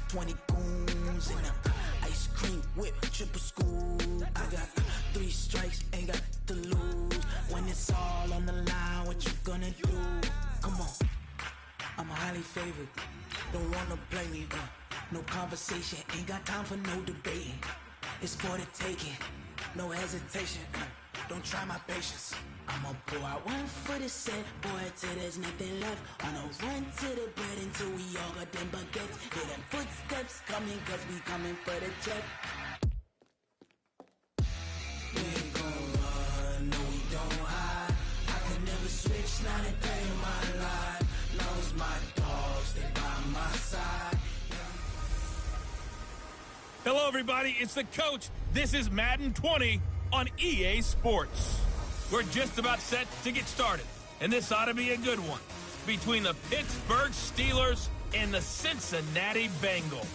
20 goons in the ice cream whip, triple scoop. I got 3 strikes, ain't got to lose. When it's all on the line, what you gonna do? Come on, I'm highly favored. Don't wanna play me, no conversation, ain't got time for no debating. It's for the taking, no hesitation. Don't try my patience. I'ma pour out one for the set, boy, till there's nothing left. On a run to the bread until we all got them baguettes. Hear them footsteps coming, cause we coming for the check. We ain't gon' run, no we don't hide. I can never switch, not a day in my life. Long as my dogs, they by my side. Hello everybody, it's the coach. This is Madden 20 on EA Sports. We're just about set to get started, and this ought to be a good one between the Pittsburgh Steelers and the Cincinnati Bengals.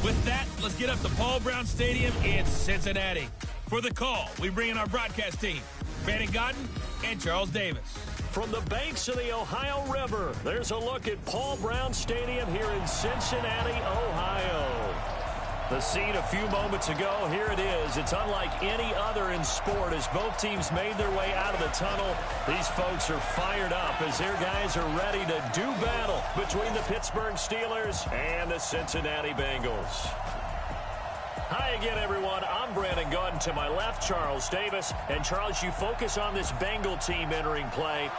With that, let's get up to Paul Brown Stadium in Cincinnati. For the call, we bring in our broadcast team, Brandon Godden and Charles Davis. From the banks of the Ohio River, there's a look at Paul Brown Stadium here in Cincinnati, Ohio. The scene a few moments ago, here it is. It's unlike any other in sport as both teams made their way out of the tunnel. These folks are fired up as their guys are ready to do battle between the Pittsburgh Steelers and the Cincinnati Bengals. Hi again, everyone. I'm Brandon Godden. To my left, Charles Davis. And Charles, you focus on this Bengal team entering play.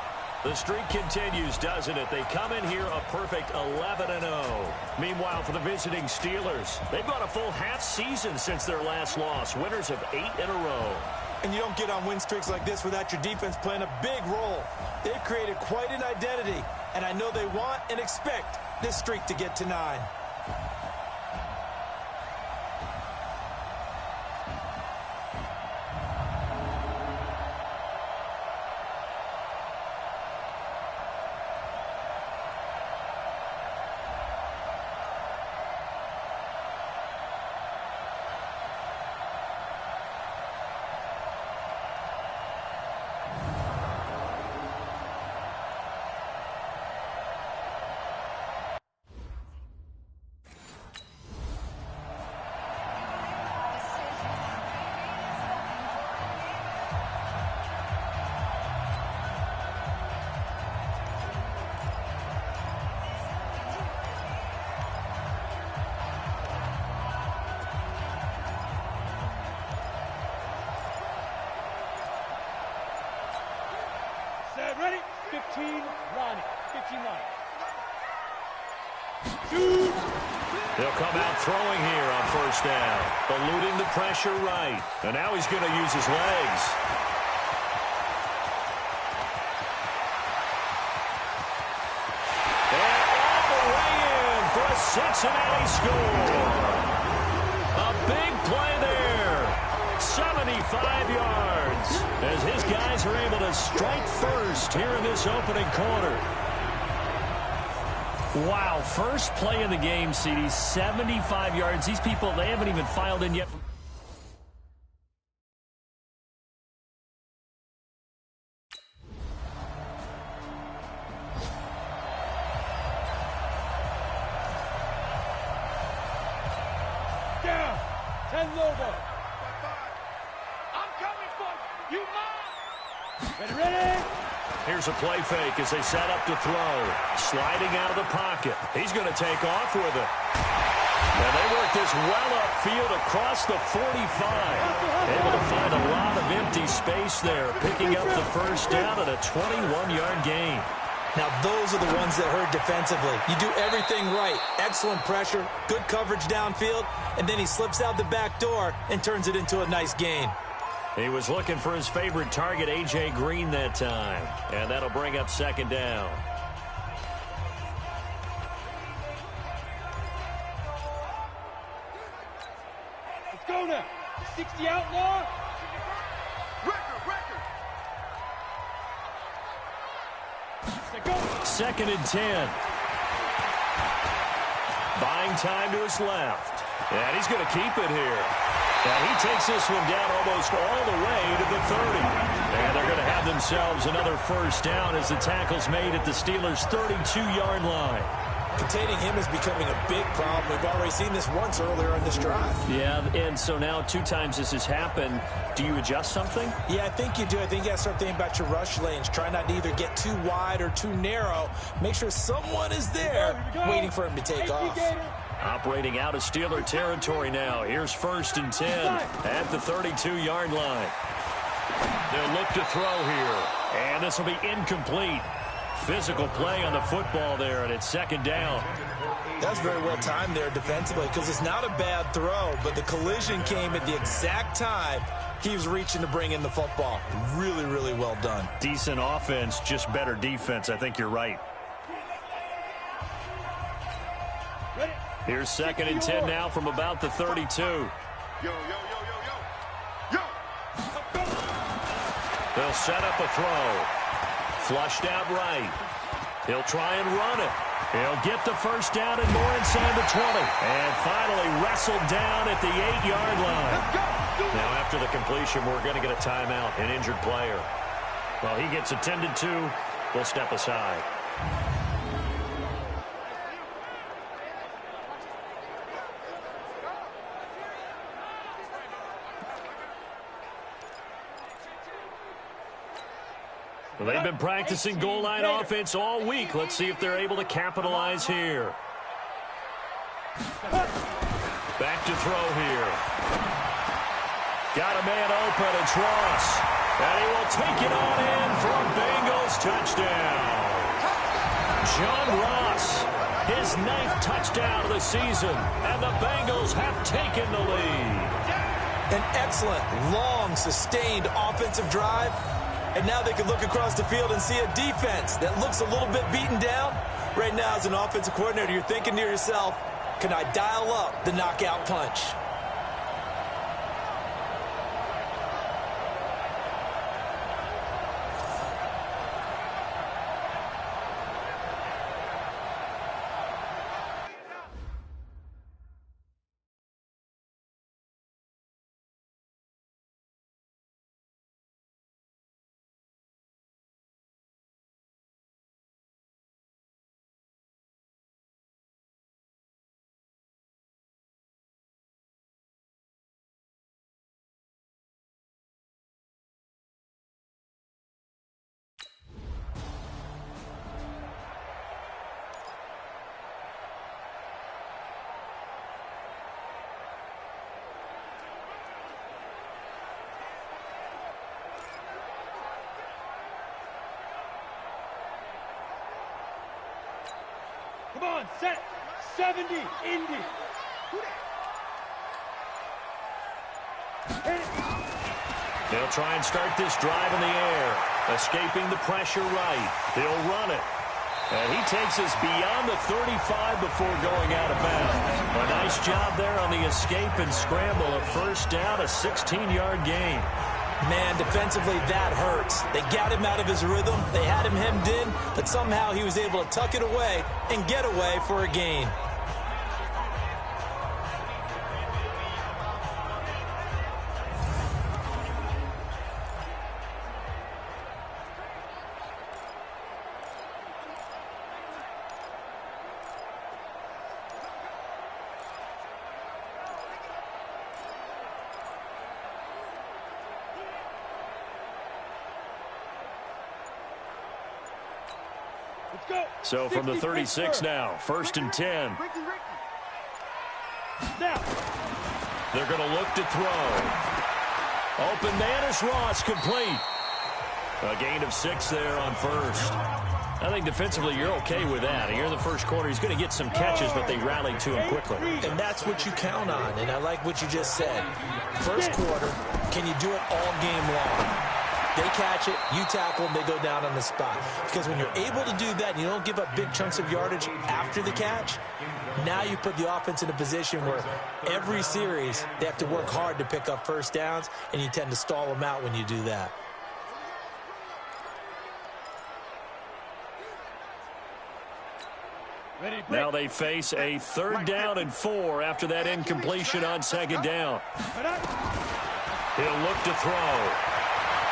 The streak continues, doesn't it? They come in here a perfect 11-0. Meanwhile, for the visiting Steelers, they've gone a full half season since their last loss, winners of 8 in a row. And you don't get on win streaks like this without your defense playing a big role. They've created quite an identity, and I know they want and expect this streak to get to 9. Ready? 15 line. They'll come out throwing here on first down, eluding the pressure right. And now he's going to use his legs. And all the way in for a Cincinnati score. A big play there. 75 yards. As his guys are able to strike first here in this opening quarter. Wow, first play in the game, CD, 75 yards. These people, they haven't even filed in yet. Down. 10 Lobo. I'm coming for you. Ready? Here's a play fake as they set up to throw. Sliding out of the pocket. He's going to take off with it. And they work this well upfield across the 45. Able to find a lot of empty space there, picking up the first down at a 21-yard gain. Now, those are the ones that hurt defensively. You do everything right. Excellent pressure, good coverage downfield, and then he slips out the back door and turns it into a nice gain. He was looking for his favorite target, A.J. Green, that time. And that'll bring up second down. Let's go now. 60 outlaw. Record. Second and 10. Buying time to his left. And he's going to keep it here. And he takes this one down almost all the way to the 30. And they're going to have themselves another first down as the tackle's made at the Steelers' 32-yard line. Containing him is becoming a big problem. We've already seen this once earlier in this drive. Yeah, and so now 2 times this has happened. Do you adjust something? Yeah, I think you do. I think you got to start thinking about your rush lanes. Try not to either get too wide or too narrow. Make sure someone is there waiting for him to take off. Operating out of Steeler territory now. Here's 1st and 10 at the 32-yard line. They'll look to throw here, and this will be incomplete. Physical play on the football there, and it's 2nd down. That's very well timed there defensively because it's not a bad throw, but the collision came at the exact time he was reaching to bring in the football. Really, really well done. Decent offense, just better defense. I think you're right. Here's 2nd and 10 now from about the 32. They'll set up a throw. Flushed out right. He'll try and run it. He'll get the 1st down and more inside the 20. And finally wrestled down at the 8-yard line. Now after the completion, we're going to get a timeout, an injured player. Well, he gets attended to. We'll step aside. Well, they've been practicing goal line offense all week. Let's see if they're able to capitalize here. Back to throw here. Got a man open. It's Ross. And he will take it on in for a Bengals touchdown. John Ross, his 9th touchdown of the season. And the Bengals have taken the lead. An excellent, long, sustained offensive drive. And now they can look across the field and see a defense that looks a little bit beaten down. Right now, as an offensive coordinator, you're thinking to yourself, can I dial up the knockout punch? Come on, set 70, Indy. They'll try and start this drive in the air. Escaping the pressure right. He'll run it. And he takes us beyond the 35 before going out of bounds. A nice job there on the escape and scramble. A 1st down, a 16-yard gain. Man, defensively, that hurts. They got him out of his rhythm. They had him hemmed in, but somehow he was able to tuck it away and get away for a gain. So from the 36 now, 1st and 10. They're going to look to throw. Open man is Ross, complete. A gain of 6 there on 1st. I think defensively you're okay with that. Here in the 1st quarter, he's going to get some catches, but they rallied to him quickly. And that's what you count on, and I like what you just said. 1st quarter, can you do it all game long? They catch it, you tackle them, they go down on the spot. Because when you're able to do that and you don't give up big chunks of yardage after the catch, now you put the offense in a position where every series they have to work hard to pick up 1st downs, and you tend to stall them out when you do that. Now they face a 3rd down and 4 after that incompletion on 2nd down. He'll look to throw.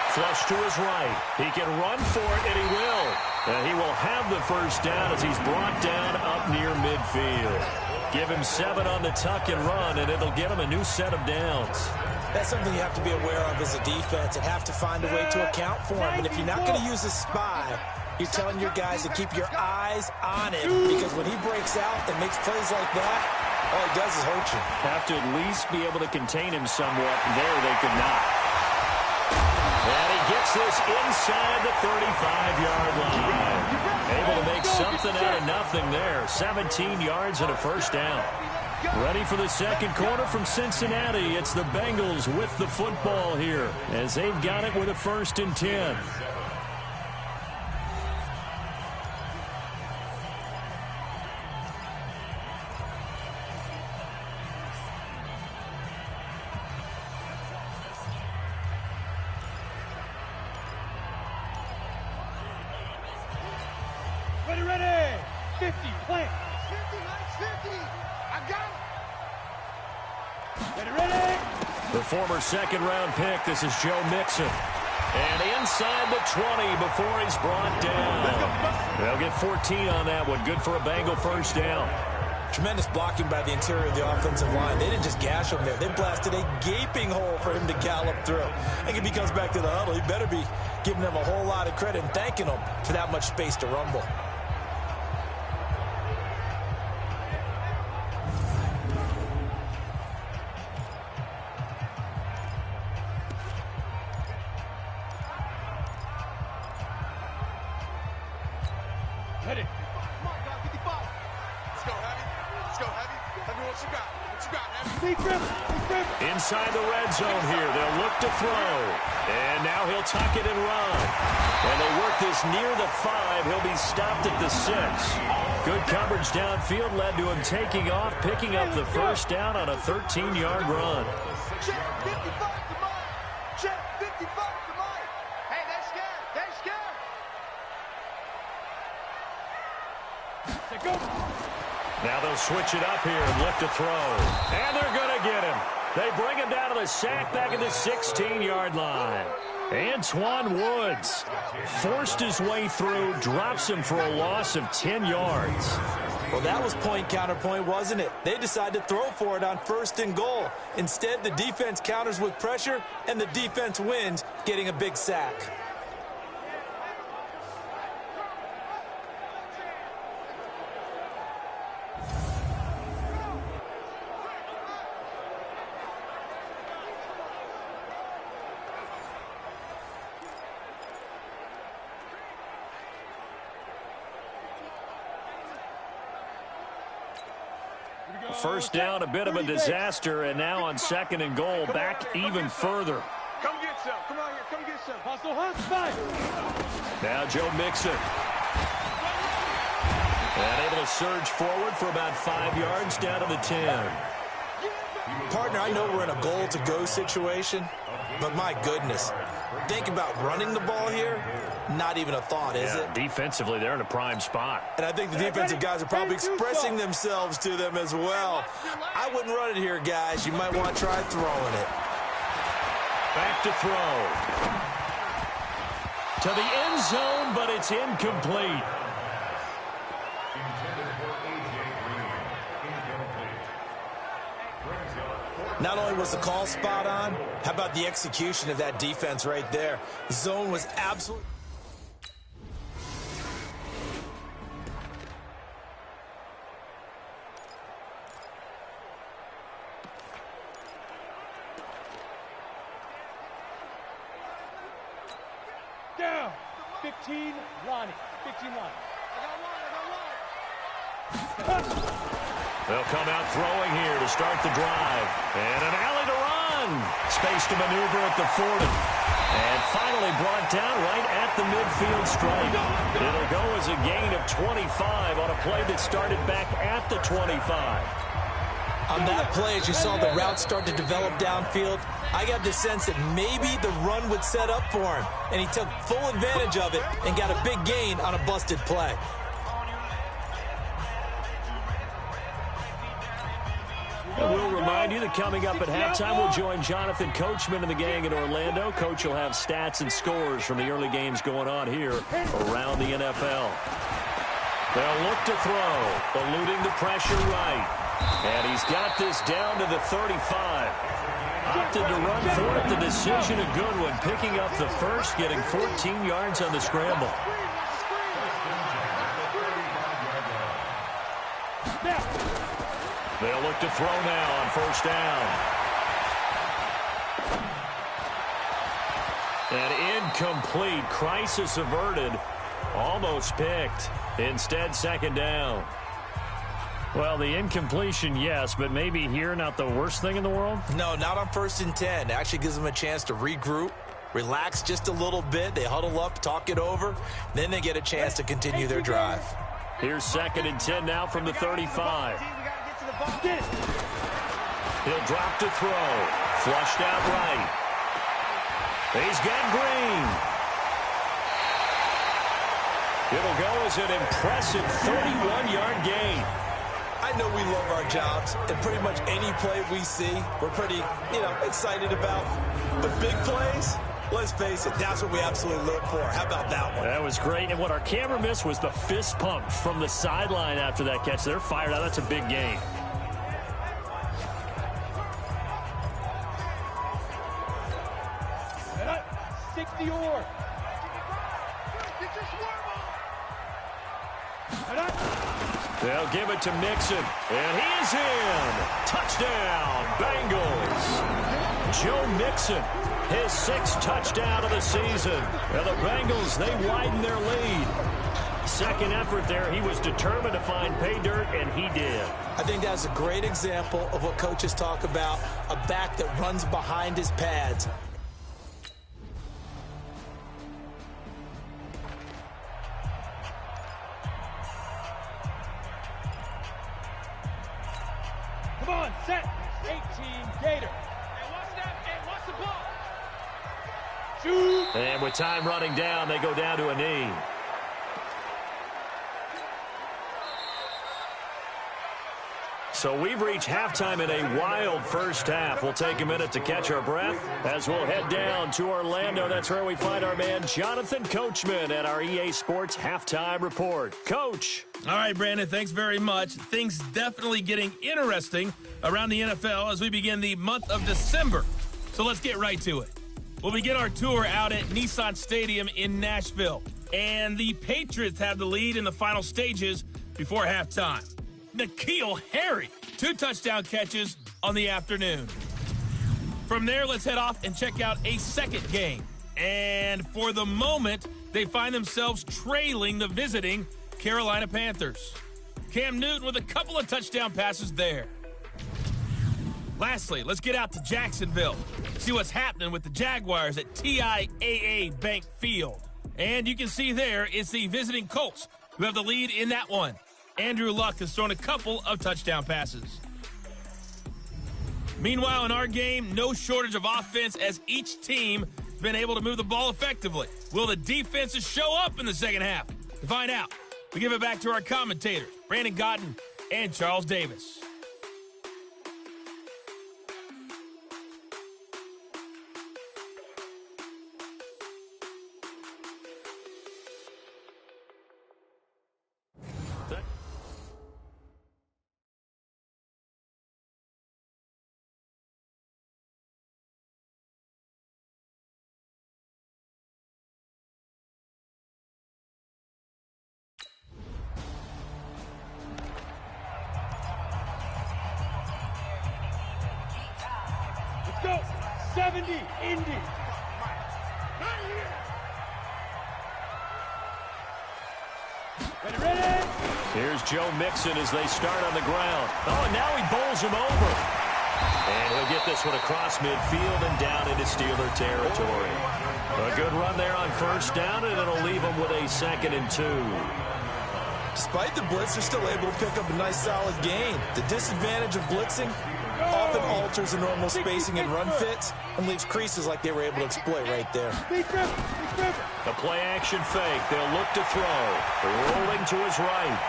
Flush to his right. He can run for it, and he will. He will have the first down as he's brought down up near midfield. Give him 7 on the tuck and run, and it'll get him a new set of downs. That's something you have to be aware of as a defense and have to find a way to account for him. And if you're not going to use a spy, you're telling your guys to keep your eyes on him, because when he breaks out and makes plays like that, all he does is hurt you. Have to at least be able to contain him somewhat. There they could not. And he gets this inside the 35-yard line. Able to make something out of nothing there. 17 yards and a first down. Ready for the second quarter from Cincinnati. It's the Bengals with the football here as they've got it with a 1st and 10. Ready. 50, plant. 50, I got it. Ready. The former second-round pick, this is Joe Mixon. And inside the 20 before he's brought down. They'll get 14 on that one. Good for a Bengal first down. Tremendous blocking by the interior of the offensive line. They didn't just gash him there. They blasted a gaping hole for him to gallop through. I think if he comes back to the huddle, he better be giving them a whole lot of credit and thanking them for that much space to rumble. Ready. Come on, guys, 55. Let's go, Heavy. Let's go, Heavy. Heavy, what you got? What you got, Heavy? Big grip. Inside the red zone here. They'll look to throw. And now he'll tuck it and run. And they work this near the 5. He'll be stopped at the 6. Good coverage downfield led to him taking off, picking up the first down on a 13-yard run. Check 55 to mine. Check 55 to mine. Hey, they're scared. They're scared. Go. Now they'll switch it up here and look to throw. And they're going to get him. They bring him down to the sack back at the 16-yard line. Antoine Woods forced his way through, drops him for a loss of 10 yards. Well, that was point counterpoint, wasn't it? They decided to throw for it on 1st and goal. Instead, the defense counters with pressure, and the defense wins, getting a big sack. First down, a bit of a disaster, and now on 2nd and goal, back even further. Come get some. Come on here. Come get some. Hustle, hustle. Now Joe Mixon. And able to surge forward for about 5 yards down to the 10. Partner, I know we're in a goal-to-go situation, but my goodness, think about running the ball here. Not even a thought, is it? Defensively, they're in a prime spot. And I think the defensive guys are probably expressing themselves to them as well. I wouldn't run it here, guys. You might want to try throwing it. Back to throw. To the end zone, but it's incomplete. Not only was the call spot on, how about the execution of that defense right there? The zone was absolutely... Down. 15, Lonnie. 15, Lonnie. I got one. They'll come out throwing here to start the drive. And an alley to run. Space to maneuver at the 40. And finally brought down right at the midfield stripe. It'll go as a gain of 25 on a play that started back at the 25. On that play, as you saw the route start to develop downfield, I got the sense that maybe the run would set up for him. And he took full advantage of it and got a big gain on a busted play. We'll remind you that coming up at halftime, we'll join Jonathan Coachman and the gang in Orlando. Coach will have stats and scores from the early games going on here around the NFL. They'll look to throw, eluding the pressure right. And he's got this down to the 35. Opted to run for it. The decision a good one, picking up the first, getting 14 yards on the scramble. They'll look to throw now on first down. And incomplete. Crisis averted. Almost picked. Instead, second down. Well, the incompletion, yes, but maybe here not the worst thing in the world? No, not on 1st and 10. It actually gives them a chance to regroup, relax just a little bit. They huddle up, talk it over. Then they get a chance to continue their drive. Here's 2nd and 10 now from the 35. He'll drop to throw. Flushed out right. He's got Green. It'll go as an impressive 31-yard gain. I know we love our jobs, and pretty much any play we see, we're pretty, excited about. But big plays, let's face it, that's what we absolutely look for. How about that one? That was great, and what our camera missed was the fist pump from the sideline after that catch. They're fired out. That's a big gain. They'll give it to Mixon, and he is in. Touchdown, Bengals. Joe Mixon, his 6th touchdown of the season. And the Bengals, they widen their lead. Second effort there, he was determined to find pay dirt, and he did. I think that's a great example of what coaches talk about, a back that runs behind his pads. Come on, set. 18, Gator. Hey, watch that. Hey, watch the ball. Shoot. And with time running down, they go down to a knee. So we've reached halftime in a wild first half. We'll take a minute to catch our breath as we'll head down to Orlando. That's where we find our man Jonathan Coachman at our EA Sports Halftime Report. Coach. All right, Brandon, thanks very much. Things definitely getting interesting around the NFL as we begin the month of December. So let's get right to it. We'll begin our tour out at Nissan Stadium in Nashville. And the Patriots have the lead in the final stages before halftime. N'Keal Harry, 2 touchdown catches on the afternoon. From there, let's head off and check out a second game. And for the moment, they find themselves trailing the visiting Carolina Panthers. Cam Newton with a couple of touchdown passes there. Lastly, let's get out to Jacksonville. See what's happening with the Jaguars at TIAA Bank Field. And you can see there it's the visiting Colts who have the lead in that one. Andrew Luck has thrown a couple of touchdown passes. Meanwhile, in our game, no shortage of offense as each team has been able to move the ball effectively. Will the defenses show up in the second half? To find out, we give it back to our commentators, Brandon Godden and Charles Davis. Go. 70, Indy. Ready. Here's Joe Mixon as they start on the ground. Oh, and now he bowls him over. And he'll get this one across midfield and down into Steeler territory. A good run there on first down, and it'll leave them with a 2nd and 2. Despite the blitz, they're still able to pick up a nice solid gain. The disadvantage of blitzing often alters the normal spacing and run fits and leaves creases like they were able to exploit right there. The play action fake. They'll look to throw. Rolling to his right.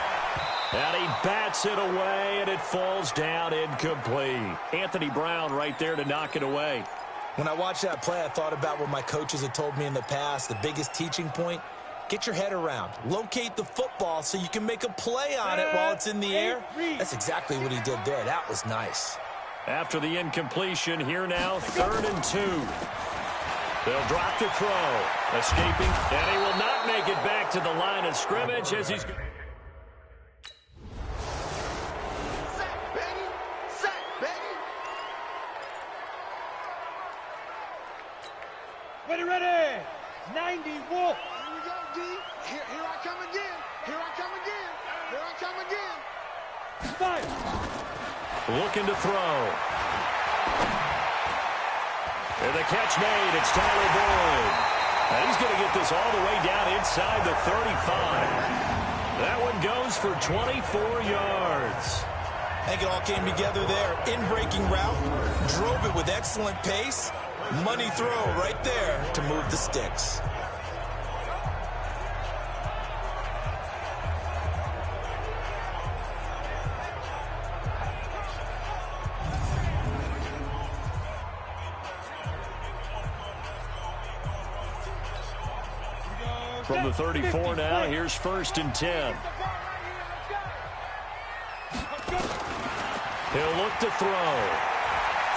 And he bats it away, and it falls down incomplete. Anthony Brown right there to knock it away. When I watched that play, I thought about what my coaches had told me in the past. The biggest teaching point, get your head around. Locate the football so you can make a play on it while it's in the air. That's exactly what he did there. That was nice. After the incompletion, here now, 3rd and 2. They'll drop the throw. Escaping, and he will not make it back to the line of scrimmage as he's... Ready. 90 Wolf. Here we go, D. Here I come again. Here I come again. Here I come again. Fire. Looking to throw. And the catch made. It's Tyler Boyd. And he's going to get this all the way down inside the 35. That one goes for 24 yards. I think it all came together there. In-breaking route. Drove it with excellent pace. Money throw right there to move the sticks. From the 34 now, here's 1st and 10. He'll look to throw.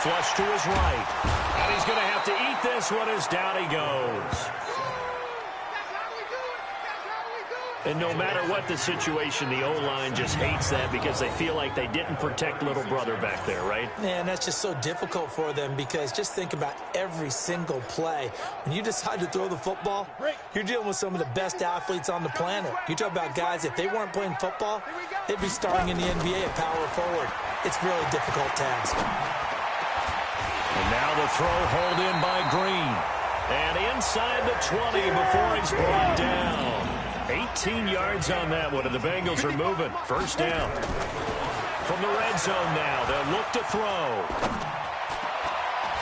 Flush to his right. And he's going to have to eat this one as down he goes. And no matter what the situation, the O-line just hates that because they feel like they didn't protect little brother back there, right? Man, that's just so difficult for them because just think about every single play. When you decide to throw the football, you're dealing with some of the best athletes on the planet. You talk about guys, if they weren't playing football, they'd be starting in the NBA at power forward. It's a really difficult task. And now the throw hauled in by Green. And inside the 20 before he's brought down. 18 yards on that one, and the Bengals are moving. 1st down. From the red zone now, they'll look to throw.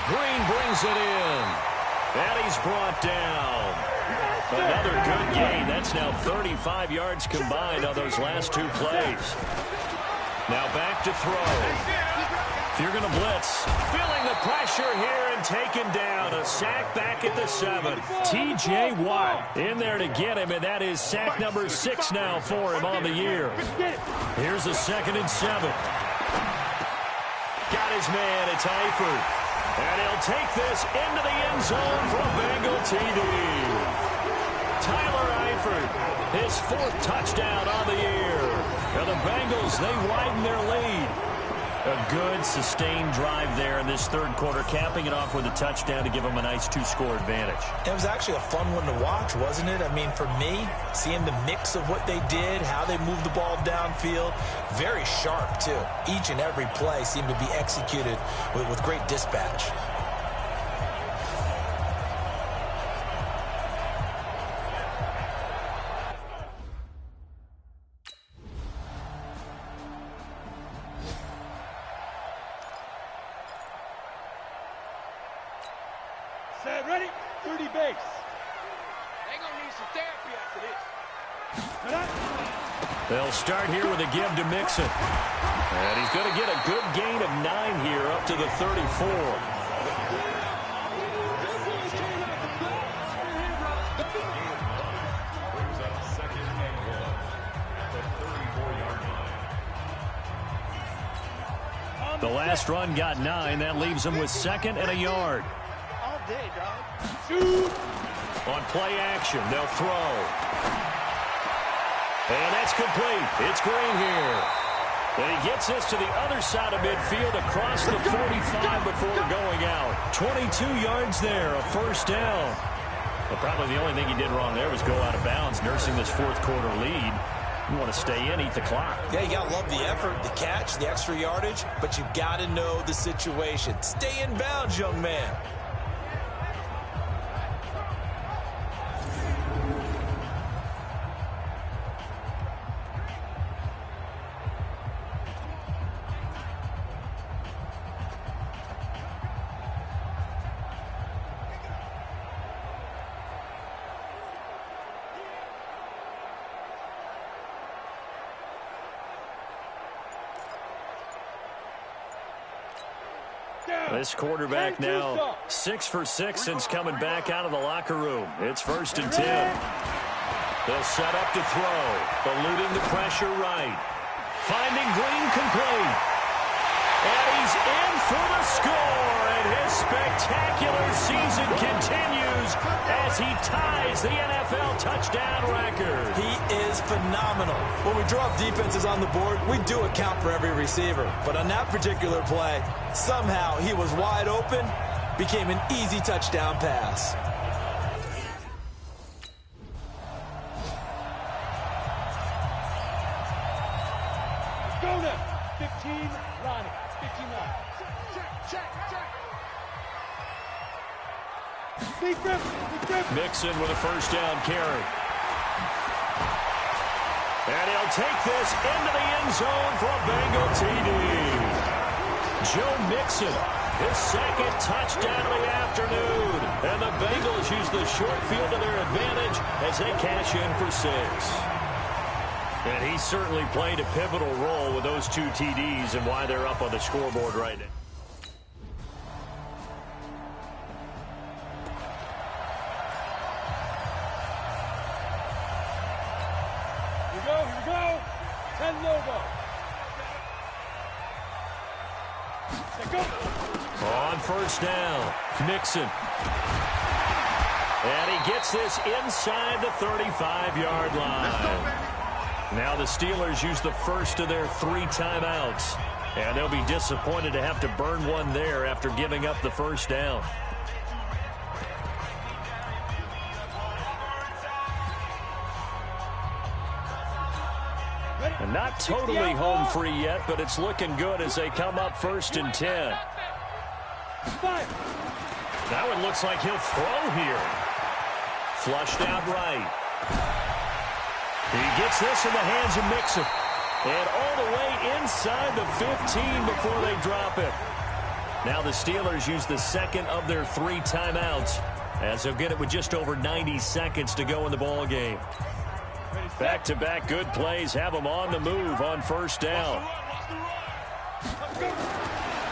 Green brings it in. And he's brought down. Another good gain. That's now 35 yards combined on those last 2 plays. Now back to throw. If you're going to blitz, feeling the pressure here and taken down. A sack back at the 7. T.J. Watt in there to get him, and that is sack number 6 now for him on the year. Here's a 2nd and 7. Got his man, it's Eifert. And he'll take this into the end zone for a Bengal TD. Tyler Eifert, his 4th touchdown on the year. And the Bengals, they widen their lead. A good, sustained drive there in this 3rd quarter, capping it off with a touchdown to give them a nice 2-score advantage. It was actually a fun one to watch, wasn't it? I mean, for me, seeing the mix of what they did, how they moved the ball downfield, very sharp, too. Each and every play seemed to be executed with great dispatch. Set, ready, 30 base. They gonna need some therapy after this. They'll start here with a give to Mixon. And he's going to get a good gain of 9 here up to the 34. The last run got 9. That leaves him with 2nd and a yard. Day, dog. On play action, they'll throw. And that's complete. It's Green here. And he gets this to the other side of midfield across the 45 before going out. 22 yards there, a 1st down. But probably the only thing he did wrong there was go out of bounds, nursing this 4th quarter lead. You want to stay in, eat the clock. Yeah, you got to love the effort, the catch, the extra yardage, but you got to know the situation. Stay in bounds, young man. This quarterback now 6 for 6 since coming back out of the locker room. It's 1st and 10. They'll set up to throw. Eluding the pressure right. Finding Green complete. And he's in for the score. And his spectacular season continues as he ties the NFL touchdown record. He is phenomenal. When we draw up defenses on the board, we do account for every receiver. But on that particular play, somehow he was wide open, became an easy touchdown pass. Go now. 15 lining. 15 line. Check. Mixon with a first down carry. And he'll take this into the end zone for a Bengal TD. Joe Mixon, his 2nd touchdown of the afternoon. And the Bengals use the short field to their advantage as they cash in for 6. And he certainly played a pivotal role with those 2 TDs and why they're up on the scoreboard right now. Here we go. 10 logo. Set go. On first down, Mixon. And he gets this inside the 35-yard line. Now the Steelers use the first of their 3 timeouts. And they'll be disappointed to have to burn one there after giving up the first down. And not totally home free yet, but it's looking good as they come up 1st and 10. Now it looks like he'll throw here. Flushed out right. He gets this in the hands of Mixon. And all the way inside the 15 before they drop it. Now the Steelers use the 2nd of their 3 timeouts as they'll get it with just over 90 seconds to go in the ball game. Back-to-back good plays have them on the move on first down.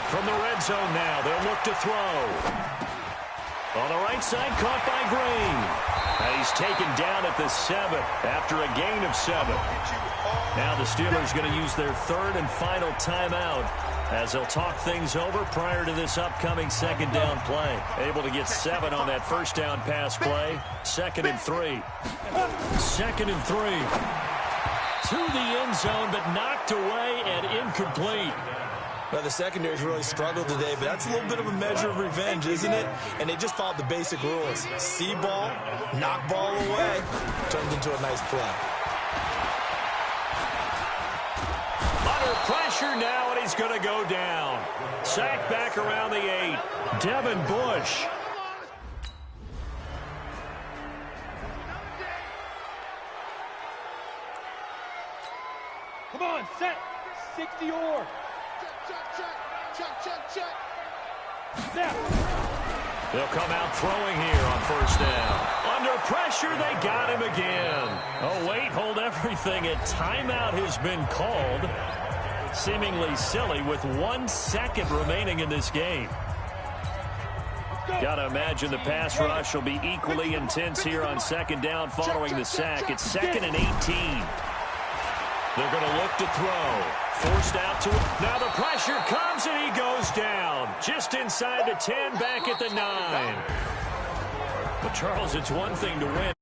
From the red zone now, they'll look to throw. On the right side, caught by Green. And he's taken down at the 7 after a gain of 7. Now the Steelers going to use their 3rd and final timeout as they'll talk things over prior to this upcoming 2nd down play. Able to get 7 on that first down pass play. 2nd and 3. 2nd and 3. To the end zone, but knocked away and incomplete. Well, the secondary's really struggled today, but that's a little bit of a measure of revenge, isn't it? And they just followed the basic rules. See ball, knock ball away. Turned into a nice play. Under pressure now, and he's going to go down. Sacked back around the 8. Devin Bush. Come on, set. 60 or. Check. Snap. They'll come out throwing here on first down. Under pressure, they got him again. Oh, wait, hold everything. A timeout has been called. Seemingly silly with 1 second remaining in this game. Got to imagine the pass rush will be equally intense here on 2nd down following the sack. It's 2nd and 18. They're going to look to throw. Forced out to it. Now the pressure comes and he goes down. Just inside the 10, back at the 9. But Charles, it's one thing to win.